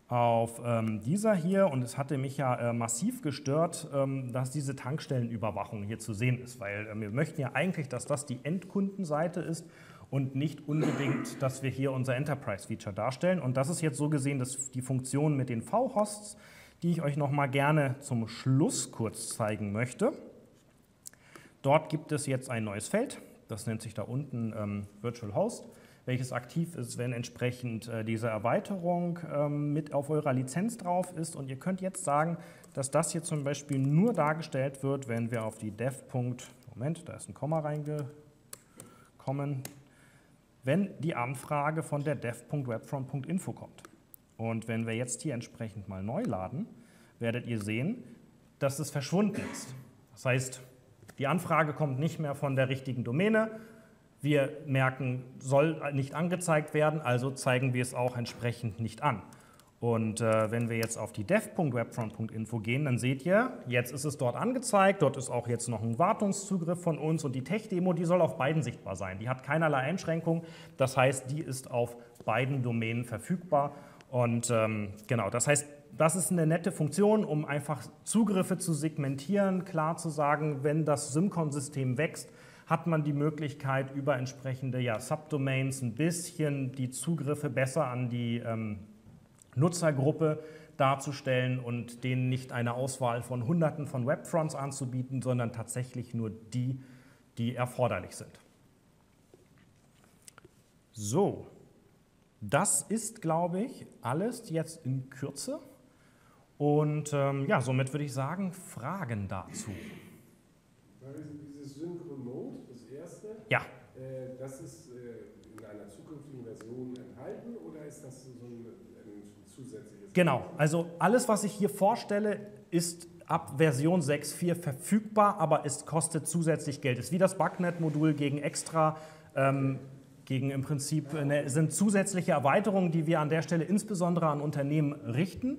[SPEAKER 1] auf dieser hier, und es hatte mich ja massiv gestört, dass diese Tankstellenüberwachung hier zu sehen ist, weil wir möchten ja eigentlich, dass das die Endkundenseite ist und nicht unbedingt, dass wir hier unser Enterprise-Feature darstellen. Und das ist jetzt so gesehen die Funktion mit den V-Hosts, die ich euch noch mal gerne zum Schluss kurz zeigen möchte. Dort gibt es jetzt ein neues Feld, das nennt sich da unten Virtual Host, welches aktiv ist, wenn entsprechend diese Erweiterung mit auf eurer Lizenz drauf ist. Und ihr könnt jetzt sagen, dass das hier zum Beispiel nur dargestellt wird, wenn wir auf die dev. Moment, da ist ein Komma reingekommen. Wenn die Anfrage von der dev.webfront.info kommt. Und wenn wir jetzt hier entsprechend mal neu laden, werdet ihr sehen, dass es verschwunden ist. Das heißt, die Anfrage kommt nicht mehr von der richtigen Domäne. Wir merken, soll nicht angezeigt werden, also zeigen wir es auch entsprechend nicht an. Und wenn wir jetzt auf die dev.webfront.info gehen, dann seht ihr, jetzt ist es dort angezeigt, dort ist auch jetzt noch ein Wartungszugriff von uns und die Tech-Demo, die soll auf beiden sichtbar sein. Die hat keinerlei Einschränkung, das heißt, die ist auf beiden Domänen verfügbar. Und genau, das heißt, das ist eine nette Funktion, um einfach Zugriffe zu segmentieren, klar zu sagen, wenn das Symcon-System wächst, hat man die Möglichkeit, über entsprechende Subdomains ein bisschen die Zugriffe besser an die Nutzergruppe darzustellen und denen nicht eine Auswahl von Hunderten von Webfronts anzubieten, sondern tatsächlich nur die, die erforderlich sind. So, das ist, glaube ich, alles jetzt in Kürze. Und ja, somit würde ich sagen, Fragen dazu.
[SPEAKER 2] Dieses Sync-Remote, das erste,
[SPEAKER 1] ja.
[SPEAKER 2] Das ist in einer zukünftigen Version enthalten oder ist das so ein zusätzliches?
[SPEAKER 1] Genau, also alles, was ich hier vorstelle, ist ab Version 6.4 verfügbar, aber es kostet zusätzlich Geld. Es ist wie das Bugnet-Modul gegen extra, gegen im Prinzip sind zusätzliche Erweiterungen, die wir an der Stelle insbesondere an Unternehmen richten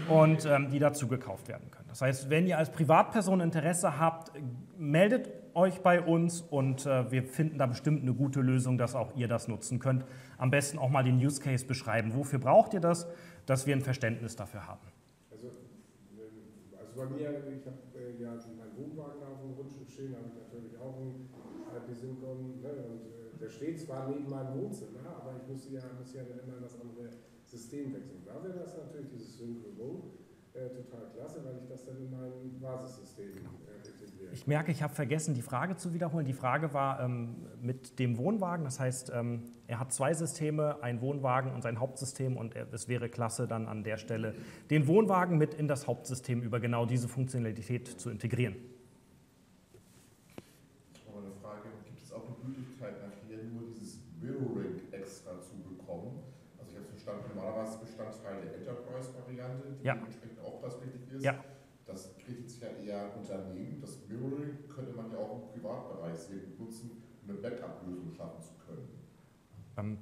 [SPEAKER 1] und die dazu gekauft werden können. Das heißt, wenn ihr als Privatperson Interesse habt, meldet euch bei uns und wir finden da bestimmt eine gute Lösung, dass auch ihr das nutzen könnt. Am besten auch mal den Use Case beschreiben. Wofür braucht ihr das, dass wir ein Verständnis dafür haben?
[SPEAKER 2] Also bei mir, ich habe ja meinen Wohnwagen auf dem Grundstück stehen, habe ich natürlich auch einen Syncon, ne, und der steht zwar neben meinem Wohnzimmer, aber ich muss ja immer das andere System wechseln. Da wäre das natürlich dieses Sync Remote total klasse, weil ich das dann in mein Basissystem integriere.
[SPEAKER 1] Ich merke, ich habe vergessen, die Frage zu wiederholen. Die Frage war mit dem Wohnwagen, das heißt, er hat zwei Systeme, ein Wohnwagen und sein Hauptsystem und es wäre klasse, dann an der Stelle den Wohnwagen mit in das Hauptsystem über genau diese Funktionalität zu integrieren.
[SPEAKER 3] Aber eine Frage, gibt es auch eine Möglichkeit, nachher nur dieses Mirroring extra zu bekommen? Also ich habe verstanden, normalerweise Bestandteil der Enterprise-Variante, die entsprechend auftragspflichtig ist.
[SPEAKER 1] Ja.
[SPEAKER 3] Das richtet sich ja eher an Unternehmen. Das Mirroring könnte man ja auch im Privatbereich sehr gut nutzen, um eine Backup-Lösung schaffen zu können.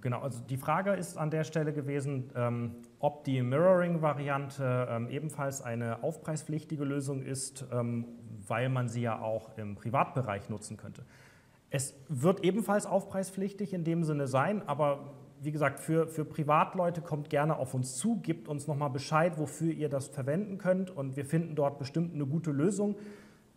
[SPEAKER 1] Genau, also die Frage ist an der Stelle gewesen, ob die Mirroring-Variante ebenfalls eine aufpreispflichtige Lösung ist, weil man sie ja auch im Privatbereich nutzen könnte. Es wird ebenfalls aufpreispflichtig in dem Sinne sein, aber wie gesagt, für Privatleute kommt gerne auf uns zu, gebt uns nochmal Bescheid, wofür ihr das verwenden könnt und wir finden dort bestimmt eine gute Lösung.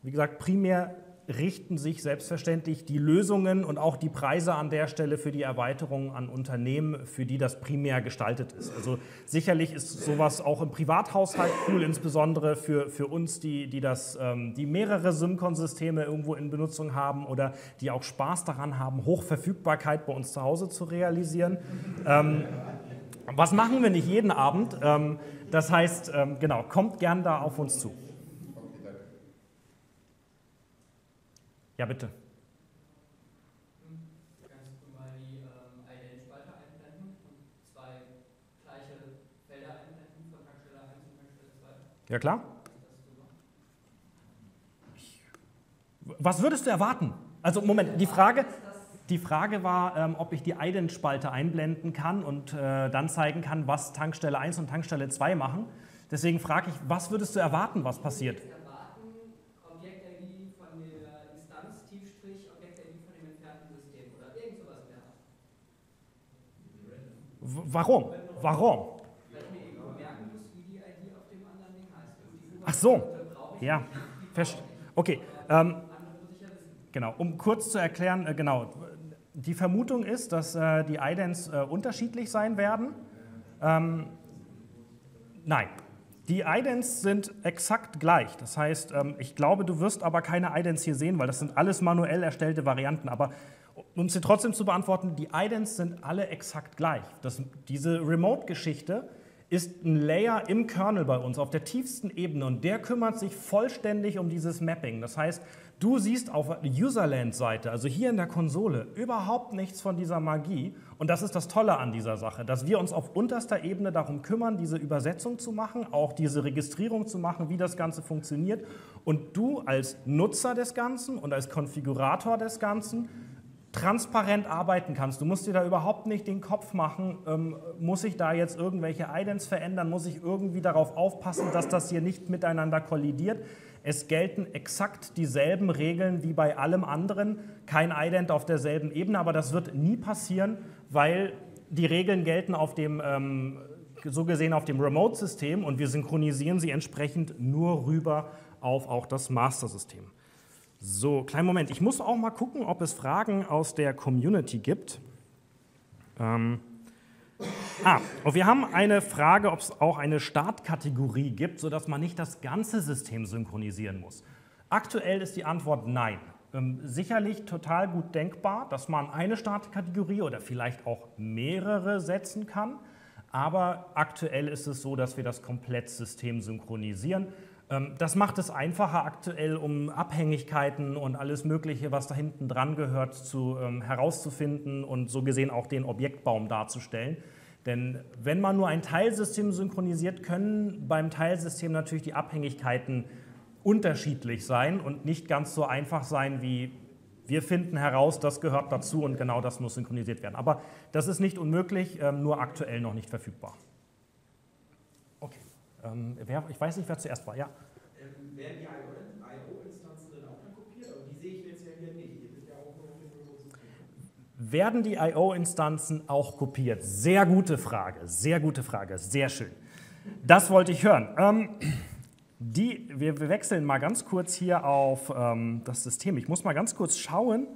[SPEAKER 1] Wie gesagt, primär richten sich selbstverständlich die Lösungen und auch die Preise an der Stelle für die Erweiterungen an Unternehmen, für die das primär gestaltet ist. Also sicherlich ist sowas auch im Privathaushalt cool, insbesondere für uns, die mehrere Symcon-Systeme irgendwo in Benutzung haben oder die auch Spaß daran haben, Hochverfügbarkeit bei uns zu Hause zu realisieren. Was machen wir nicht jeden Abend? Das heißt, genau, kommt gern da auf uns zu. Ja, bitte.
[SPEAKER 4] Kannst du mal die IDENT-Spalte einblenden und zwei gleiche Felder einblenden von Tankstelle 1 und Tankstelle 2?
[SPEAKER 1] Ja, klar. Was würdest du erwarten? Also, Moment, die Frage war, ob ich die IDENT-Spalte einblenden kann und dann zeigen kann, was Tankstelle 1 und Tankstelle 2 machen. Deswegen frage ich, was würdest du erwarten, was passiert? Warum? Warum?
[SPEAKER 4] Weil ich mir irgendwo merken muss, wie die ID auf dem anderen Ding heißt.
[SPEAKER 1] Ach so, ja, okay. Genau, um kurz zu erklären, genau, die Vermutung ist, dass die IDENTs unterschiedlich sein werden. Nein, die IDENTs sind exakt gleich. Das heißt, ich glaube, du wirst aber keine IDENTs hier sehen, weil das sind alles manuell erstellte Varianten. Aber um sie trotzdem zu beantworten, die IDENTs sind alle exakt gleich. Diese Remote-Geschichte ist ein Layer im Kernel bei uns auf der tiefsten Ebene und der kümmert sich vollständig um dieses Mapping. Das heißt, du siehst auf der Userland-Seite, also hier in der Konsole, überhaupt nichts von dieser Magie. Und das ist das Tolle an dieser Sache, dass wir uns auf unterster Ebene darum kümmern, diese Übersetzung zu machen, auch diese Registrierung zu machen, wie das Ganze funktioniert. Und du als Nutzer des Ganzen und als Konfigurator des Ganzen transparent arbeiten kannst. Du musst dir da überhaupt nicht den Kopf machen, muss ich da jetzt irgendwelche IDENTs verändern, muss ich irgendwie darauf aufpassen, dass das hier nicht miteinander kollidiert. Es gelten exakt dieselben Regeln wie bei allem anderen, kein IDENT auf derselben Ebene, aber das wird nie passieren, weil die Regeln gelten auf dem, so gesehen auf dem Remote-System und wir synchronisieren sie entsprechend nur rüber auf auch das Master-System. So, kleinen Moment. Ich muss auch mal gucken, ob es Fragen aus der Community gibt. Und wir haben eine Frage, ob es auch eine Startkategorie gibt, sodass man nicht das ganze System synchronisieren muss. Aktuell ist die Antwort nein. sicherlich total gut denkbar, dass man eine Startkategorie oder vielleicht auch mehrere setzen kann. Aber aktuell ist es so, dass wir das Komplettsystem synchronisieren. Das macht es einfacher aktuell, um Abhängigkeiten und alles Mögliche, was da hinten dran gehört, herauszufinden und so gesehen auch den Objektbaum darzustellen. Denn wenn man nur ein Teilsystem synchronisiert, können beim Teilsystem natürlich die Abhängigkeiten unterschiedlich sein und nicht ganz so einfach sein wie wir finden heraus, das gehört dazu und genau das muss synchronisiert werden. Aber das ist nicht unmöglich, nur aktuell noch nicht verfügbar. Okay, ich weiß nicht, wer zuerst war. Ja.
[SPEAKER 5] Werden die I/O-Instanzen dann auch dann kopiert? Aber die sehe ich jetzt ja hier nicht. Ihr seht ja auch nur auf dem Remote-System.
[SPEAKER 1] Werden die I/O-Instanzen auch kopiert? Sehr gute Frage, sehr schön. Das wollte ich hören. Wir wechseln mal ganz kurz hier auf das System. Ich muss mal ganz kurz schauen.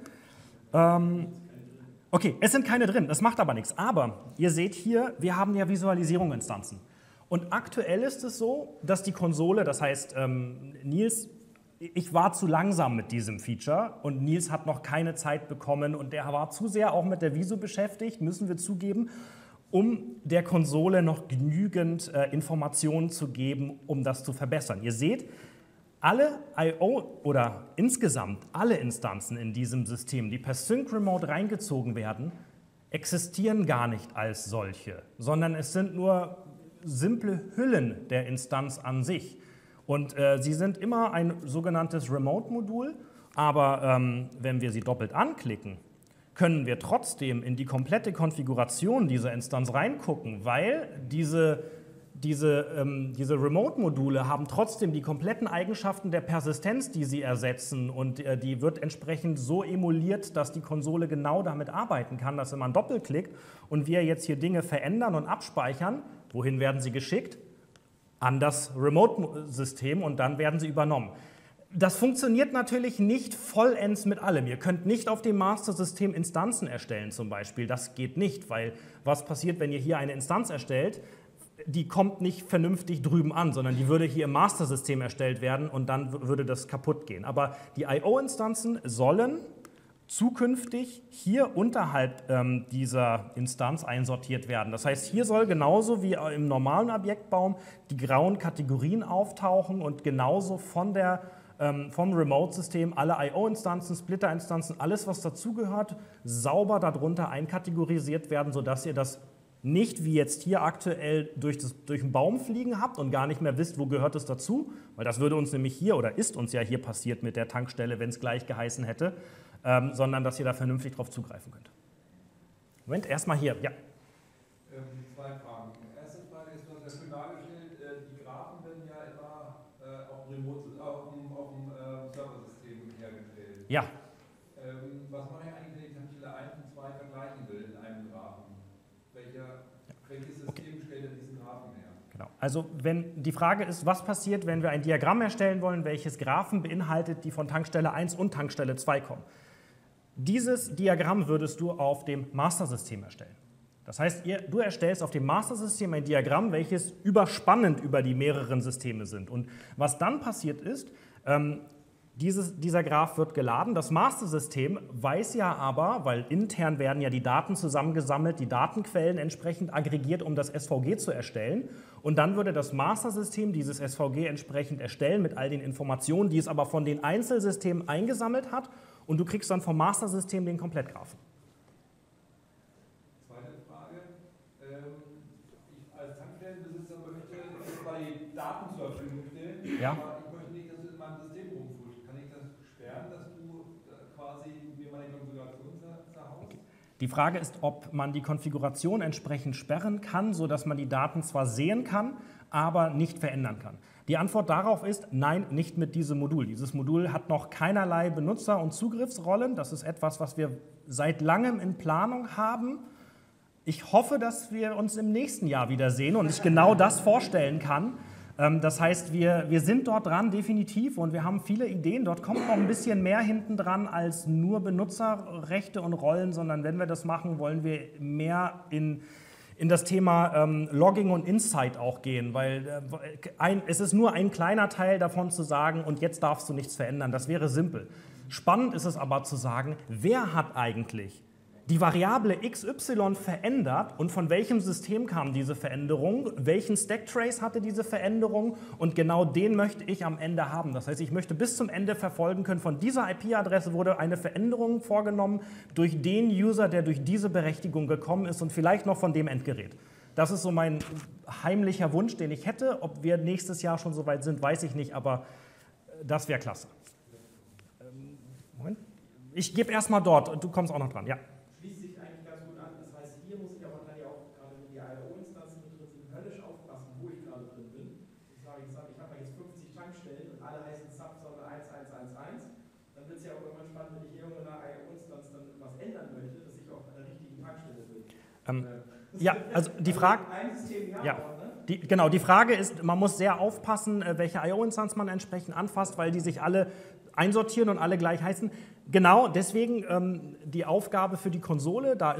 [SPEAKER 1] Okay, es sind keine drin, das macht aber nichts. Aber ihr seht hier, wir haben ja Visualisierungsinstanzen. Und aktuell ist es so, dass die Konsole, das heißt, Nils, ich war zu langsam mit diesem Feature und Nils hat noch keine Zeit bekommen und der war zu sehr auch mit der Visu beschäftigt, müssen wir zugeben, um der Konsole noch genügend Informationen zu geben, um das zu verbessern. Ihr seht, alle I/O oder insgesamt alle Instanzen in diesem System, die per Sync Remote reingezogen werden, existieren gar nicht als solche, sondern es sind nur simple Hüllen der Instanz an sich. Und sie sind immer ein sogenanntes Remote-Modul, aber wenn wir sie doppelt anklicken, können wir trotzdem in die komplette Konfiguration dieser Instanz reingucken, weil diese Remote-Module haben trotzdem die kompletten Eigenschaften der Persistenz, die sie ersetzen und die wird entsprechend so emuliert, dass die Konsole genau damit arbeiten kann, dass wenn man doppelklickt und wir jetzt hier Dinge verändern und abspeichern, wohin werden sie geschickt? An das Remote-System und dann werden sie übernommen. Das funktioniert natürlich nicht vollends mit allem. Ihr könnt nicht auf dem Master-System Instanzen erstellen zum Beispiel. Das geht nicht, weil was passiert, wenn ihr hier eine Instanz erstellt? Die kommt nicht vernünftig drüben an, sondern die würde hier im Master-System erstellt werden und dann würde das kaputt gehen. Aber die I/O-Instanzen sollen zukünftig hier unterhalb dieser Instanz einsortiert werden. Das heißt, hier soll genauso wie im normalen Objektbaum die grauen Kategorien auftauchen und genauso vom Remote-System alle I/O-Instanzen, Splitter-Instanzen, alles was dazugehört, sauber darunter einkategorisiert werden, sodass ihr das nicht wie jetzt hier aktuell durch den Baum fliegen habt und gar nicht mehr wisst, wo gehört es dazu, weil das würde uns nämlich hier oder ist uns ja hier passiert mit der Tankstelle, wenn es gleich geheißen hätte, sondern dass ihr da vernünftig drauf zugreifen könnt. Moment, erstmal hier, ja.
[SPEAKER 5] Zwei Fragen. Erste Frage ist, du hast ja schön dargestellt, die Graphen werden ja immer auf dem Serversystem hergestellt.
[SPEAKER 1] Ja.
[SPEAKER 5] Was mache ich eigentlich, wenn ich Tankstelle 1 und 2 vergleichen will in einem Graphen? Welches System stellt denn diesen Graphen her?
[SPEAKER 1] Genau. Also wenn die Frage ist, was passiert, wenn wir ein Diagramm erstellen wollen, welches Graphen beinhaltet, die von Tankstelle 1 und Tankstelle 2 kommen. Dieses Diagramm würdest du auf dem Master-System erstellen. Das heißt, du erstellst auf dem Master-System ein Diagramm, welches überspannend über die mehreren Systeme sind. Und was dann passiert ist, dieser Graph wird geladen. Das Master-System weiß ja aber, weil intern werden ja die Daten zusammengesammelt, die Datenquellen entsprechend aggregiert, um das SVG zu erstellen. Und dann würde das Master-System dieses SVG entsprechend erstellen mit all den Informationen, die es aber von den Einzelsystemen eingesammelt hat. Und du kriegst dann vom Master-System den Komplettgraphen.
[SPEAKER 5] Zweite Frage. Ich als Tankstellenbesitzer möchte zwar die Daten zur Verfügung stellen,
[SPEAKER 1] ja.
[SPEAKER 5] Aber ich möchte nicht, dass du in meinem System rumfuhrst. Kann ich das sperren, dass du quasi mir meine Konfiguration zerhaust?
[SPEAKER 1] Die Frage ist, ob man die Konfiguration entsprechend sperren kann, sodass man die Daten zwar sehen kann, aber nicht verändern kann. Die Antwort darauf ist, nein, nicht mit diesem Modul. Dieses Modul hat noch keinerlei Benutzer- und Zugriffsrollen. Das ist etwas, was wir seit langem in Planung haben. Ich hoffe, dass wir uns im nächsten Jahr wiedersehen und ich genau das vorstellen kann. Das heißt, wir sind dort dran, definitiv, und wir haben viele Ideen. Dort kommt noch ein bisschen mehr hinten dran als nur Benutzerrechte und Rollen, sondern wenn wir das machen, wollen wir mehr in das Thema Logging und Insight auch gehen, weil es ist nur ein kleiner Teil davon zu sagen, und jetzt darfst du nichts verändern. Das wäre simpel. Spannend ist es aber zu sagen, wer hat eigentlich die Variable XY verändert und von welchem System kam diese Veränderung, welchen Stacktrace hatte diese Veränderung und genau den möchte ich am Ende haben. Das heißt, ich möchte bis zum Ende verfolgen können, von dieser IP-Adresse wurde eine Veränderung vorgenommen durch den User, der durch diese Berechtigung gekommen ist und vielleicht noch von dem Endgerät. Das ist so mein heimlicher Wunsch, den ich hätte. Ob wir nächstes Jahr schon so weit sind, weiß ich nicht, aber das wäre klasse. Moment. Ich gebe erstmal dort, du kommst auch noch dran. Ja.
[SPEAKER 6] Schließt sich eigentlich ganz gut an. Das heißt, hier muss ich aber dann ja auch, gerade wenn die IO-Instanzen mit drin sind, höllisch aufpassen, wo ich gerade drin bin. Ich sage, ich habe jetzt 50 Tankstellen und alle heißen Subzone 1111. Dann wird es ja auch irgendwann spannend, wenn ich hier in einer IO-Instanz dann was ändern möchte, dass ich auch an der richtigen Tankstelle bin.
[SPEAKER 1] Ja, also die Frage. Genau, die Frage ist, man muss sehr aufpassen, welche IO-Instanz man entsprechend anfasst, weil die sich alle einsortieren und alle gleich heißen. Genau, deswegen die Aufgabe für die Konsole, da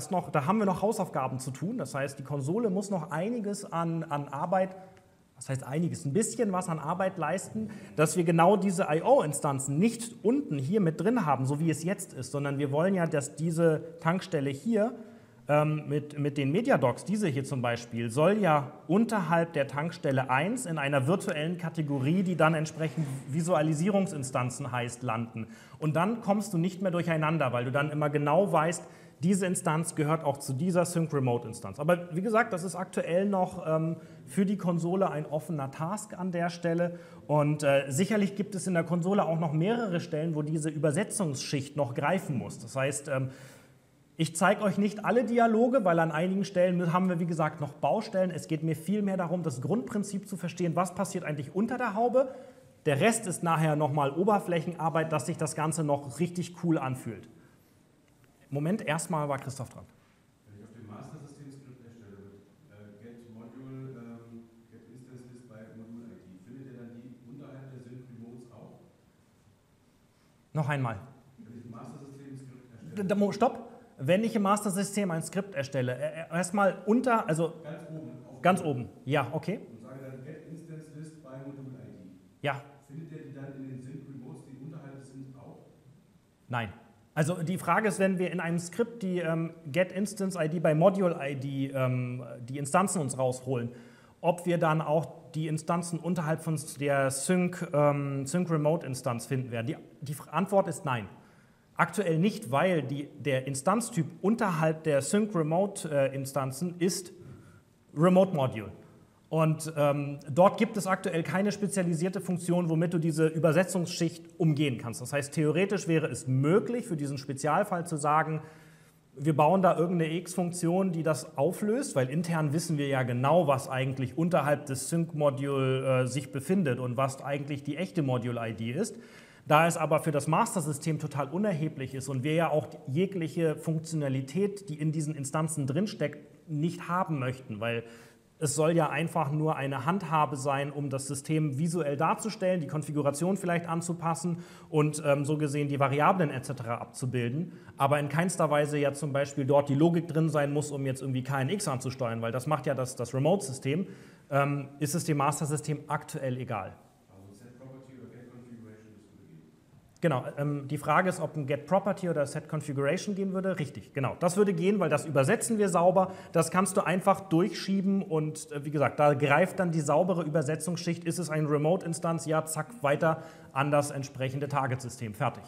[SPEAKER 1] haben wir noch Hausaufgaben zu tun. Das heißt, die Konsole muss noch einiges an Arbeit, was heißt einiges, ein bisschen was an Arbeit leisten, dass wir genau diese IO-Instanzen nicht unten hier mit drin haben, so wie es jetzt ist, sondern wir wollen ja, dass diese Tankstelle hier mit den Mediadocs, diese hier zum Beispiel, soll ja unterhalb der Tankstelle 1 in einer virtuellen Kategorie, die dann entsprechend Visualisierungsinstanzen heißt, landen. Und dann kommst du nicht mehr durcheinander, weil du dann immer genau weißt, diese Instanz gehört auch zu dieser Sync-Remote-Instanz. Aber wie gesagt, das ist aktuell noch für die Konsole ein offener Task an der Stelle. Und sicherlich gibt es in der Konsole auch noch mehrere Stellen, wo diese Übersetzungsschicht noch greifen muss. Das heißt, ich zeige euch nicht alle Dialoge, weil an einigen Stellen haben wir, wie gesagt, noch Baustellen. Es geht mir vielmehr darum, das Grundprinzip zu verstehen, was passiert eigentlich unter der Haube. Der Rest ist nachher nochmal Oberflächenarbeit, dass sich das Ganze noch richtig cool anfühlt. Moment, erstmal war Christoph dran.
[SPEAKER 7] Wenn ich auf dem Master-System-Skript erstelle, get Module, get Instance List by Module ID, findet ihr dann die unterhalb der Sync-Remotes auch?
[SPEAKER 1] Noch einmal.
[SPEAKER 7] Wenn ich ein Master-System-Skript erstelle.
[SPEAKER 1] Stopp. Wenn ich im Master-System ein Skript erstelle, erstmal unter, also ganz oben. Ja, okay.
[SPEAKER 7] Und sage dann get Instance List by Module ID.
[SPEAKER 1] Ja.
[SPEAKER 7] Findet ihr die dann in den Sync-Remotes, die unterhalb sind, auch?
[SPEAKER 1] Nein. Also die Frage ist, wenn wir in einem Skript die get Instance ID by Module ID die Instanzen uns rausholen, ob wir dann auch die Instanzen unterhalb von der Sync-Remote-Instanz finden werden. Die Antwort ist nein. Aktuell nicht, weil der Instanztyp unterhalb der Sync-Remote-Instanzen ist Remote Module. Und dort gibt es aktuell keine spezialisierte Funktion, womit du diese Übersetzungsschicht umgehen kannst. Das heißt, theoretisch wäre es möglich, für diesen Spezialfall zu sagen, wir bauen da irgendeine X-Funktion, die das auflöst, weil intern wissen wir ja genau, was eigentlich unterhalb des Sync-Module sich befindet und was eigentlich die echte Module-ID ist. Da es aber für das Master-System total unerheblich ist und wir ja auch jegliche Funktionalität, die in diesen Instanzen drinsteckt, nicht haben möchten, weil es soll ja einfach nur eine Handhabe sein, um das System visuell darzustellen, die Konfiguration vielleicht anzupassen und so gesehen die Variablen etc. abzubilden, aber in keinster Weise ja zum Beispiel dort die Logik drin sein muss, um jetzt irgendwie KNX anzusteuern, weil das macht ja das Remote-System, ist es dem Master-System aktuell egal. Genau, die Frage ist, ob ein Get-Property oder Set-Configuration gehen würde. Richtig, genau. Das würde gehen, weil das übersetzen wir sauber. Das kannst du einfach durchschieben und wie gesagt, da greift dann die saubere Übersetzungsschicht. Ist es ein Remote-Instanz? Ja, zack, weiter an das entsprechende Target-System. Fertig.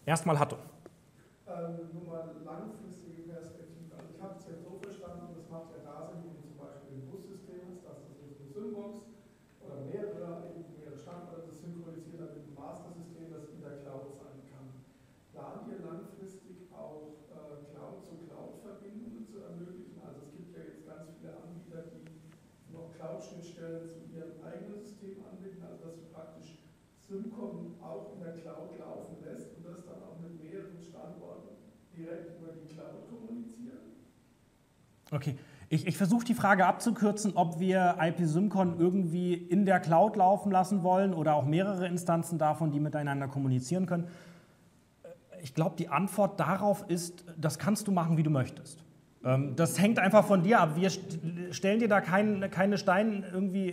[SPEAKER 1] Erstmal Hatto.
[SPEAKER 8] Nur mal langfristige Perspektive. Also ich habe es jetzt so verstanden, das macht ja da Sinn, wie zum Beispiel im Bussystem ist, dass das jetzt eine Synbox oder mehrere Standorte synchronisiert dann mit dem Master-System, das in der Cloud sein kann. Plant ihr langfristig auch Cloud-zu-Cloud-Verbindungen zu ermöglichen? Also es gibt ja jetzt ganz viele Anbieter, die noch Cloud-Schnittstellen zu ihrem eigenen System anbieten, also dass du praktisch Syncom auch in der Cloud laufen lässt und das dann auch mit mehreren Standorten direkt über die Cloud kommunizieren?
[SPEAKER 1] Okay. Ich versuche die Frage abzukürzen, ob wir IP-Symcon irgendwie in der Cloud laufen lassen wollen oder auch mehrere Instanzen davon, die miteinander kommunizieren können. Ich glaube, die Antwort darauf ist, das kannst du machen, wie du möchtest. Das hängt einfach von dir ab. Wir stellen dir da keine Steine irgendwie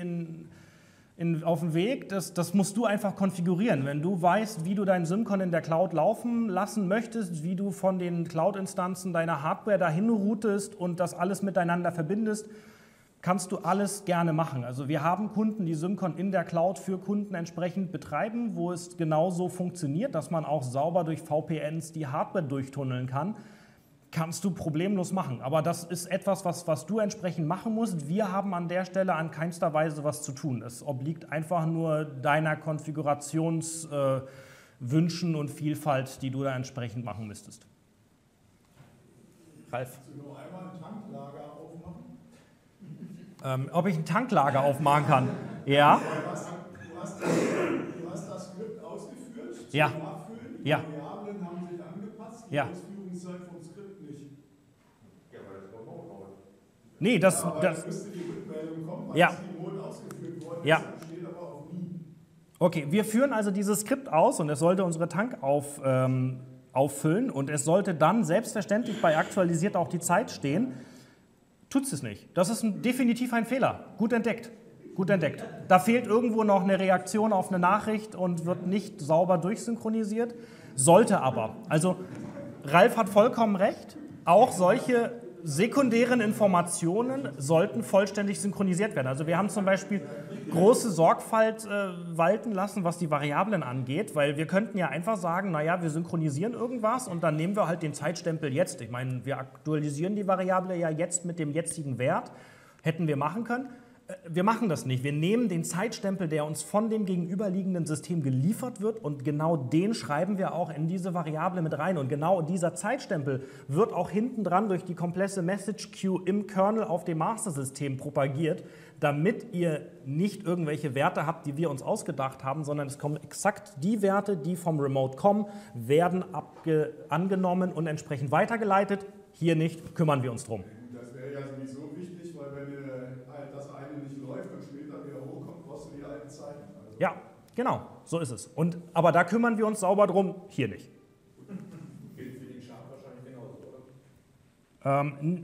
[SPEAKER 1] auf den Weg, das musst du einfach konfigurieren. Wenn du weißt, wie du deinen SymCon in der Cloud laufen lassen möchtest, wie du von den Cloud-Instanzen deiner Hardware dahin routest und das alles miteinander verbindest, kannst du alles gerne machen. Also wir haben Kunden, die SymCon in der Cloud für Kunden entsprechend betreiben, wo es genauso funktioniert, dass man auch sauber durch VPNs die Hardware durchtunneln kann. Kannst du problemlos machen. Aber das ist etwas, was du entsprechend machen musst. Wir haben an der Stelle an keinster Weise was zu tun. Es obliegt einfach nur deiner Konfigurationswünschen und Vielfalt, die du da entsprechend machen müsstest. Ralf?
[SPEAKER 8] Kannst du nur einmal ein Tanklager aufmachen?
[SPEAKER 1] Ob ich ein Tanklager aufmachen kann? Ja.
[SPEAKER 8] Du hast das Skript ausgeführt zum
[SPEAKER 1] Ja.
[SPEAKER 8] Nachfüllen. Die
[SPEAKER 1] Ja.
[SPEAKER 8] Variablen haben sich angepasst, die
[SPEAKER 1] Ja.
[SPEAKER 8] Ausführungszeit vom Skript nicht.
[SPEAKER 3] Ja, weil das remote läuft.
[SPEAKER 1] Nee, das
[SPEAKER 8] müsste die Rückmeldung kommen, weil
[SPEAKER 1] Ja.
[SPEAKER 8] das remote ausgeführt worden
[SPEAKER 1] Ja.
[SPEAKER 8] ist, dann steht aber auch nie.
[SPEAKER 1] Okay, wir führen also dieses Skript aus und es sollte unsere Tank auffüllen und es sollte dann selbstverständlich bei aktualisiert auch die Zeit stehen. Tut es nicht. Das ist definitiv ein Fehler. Gut entdeckt. Gut entdeckt. Da fehlt irgendwo noch eine Reaktion auf eine Nachricht und wird nicht sauber durchsynchronisiert. Sollte aber. Also Ralf hat vollkommen recht. Auch solche sekundären Informationen sollten vollständig synchronisiert werden. Also wir haben zum Beispiel große Sorgfalt walten lassen, was die Variablen angeht, weil wir könnten ja einfach sagen, naja, wir synchronisieren irgendwas und dann nehmen wir halt den Zeitstempel jetzt. Ich meine, wir aktualisieren die Variable ja jetzt mit dem jetzigen Wert. Hätten wir machen können. Wir machen das nicht. Wir nehmen den Zeitstempel, der uns von dem gegenüberliegenden System geliefert wird und genau den schreiben wir auch in diese Variable mit rein. Und genau dieser Zeitstempel wird auch hinten dran durch die komplette Message Queue im Kernel auf dem Master-System propagiert, damit ihr nicht irgendwelche Werte habt, die wir uns ausgedacht haben, sondern es kommen exakt die Werte, die vom Remote kommen, werden angenommen und entsprechend weitergeleitet. Hier nicht, kümmern wir uns drum.
[SPEAKER 8] Das wäre ja sowieso wichtig, weil wenn das eine nicht läuft und später wieder hochkommt, brauchst du die alten Zeiten. Also
[SPEAKER 1] Ja, genau, so ist es. Aber da kümmern wir uns sauber drum, hier nicht.
[SPEAKER 5] Gilt für den Chart wahrscheinlich genauso, oder?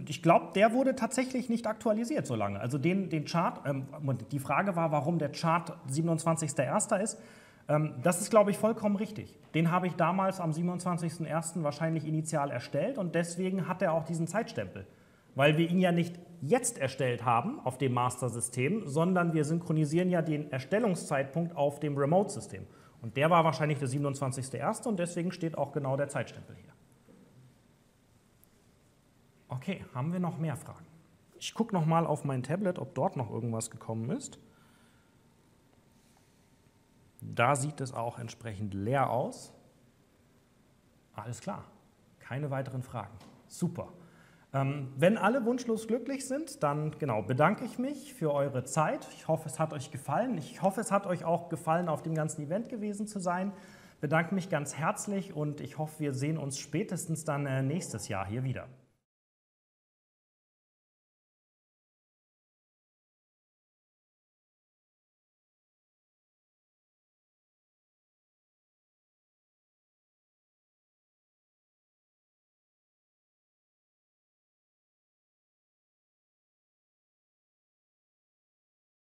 [SPEAKER 1] Ich glaube, der wurde tatsächlich nicht aktualisiert so lange. Also den Chart, die Frage war, warum der Chart 27.01. ist. Das ist, glaube ich, vollkommen richtig. Den habe ich damals am 27.01. wahrscheinlich initial erstellt und deswegen hat er auch diesen Zeitstempel. Weil wir ihn ja nicht jetzt erstellt haben auf dem Master-System, sondern wir synchronisieren ja den Erstellungszeitpunkt auf dem Remote-System. Und der war wahrscheinlich der 27.01. und deswegen steht auch genau der Zeitstempel hier. Okay, haben wir noch mehr Fragen? Ich gucke noch mal auf mein Tablet, ob dort noch irgendwas gekommen ist. Da sieht es auch entsprechend leer aus. Alles klar, keine weiteren Fragen. Super. Wenn alle wunschlos glücklich sind, dann bedanke ich mich für eure Zeit. Ich hoffe, es hat euch gefallen. Ich hoffe, es hat euch auch gefallen, auf dem ganzen Event gewesen zu sein. Bedanke mich ganz herzlich und ich hoffe, wir sehen uns spätestens dann nächstes Jahr hier wieder.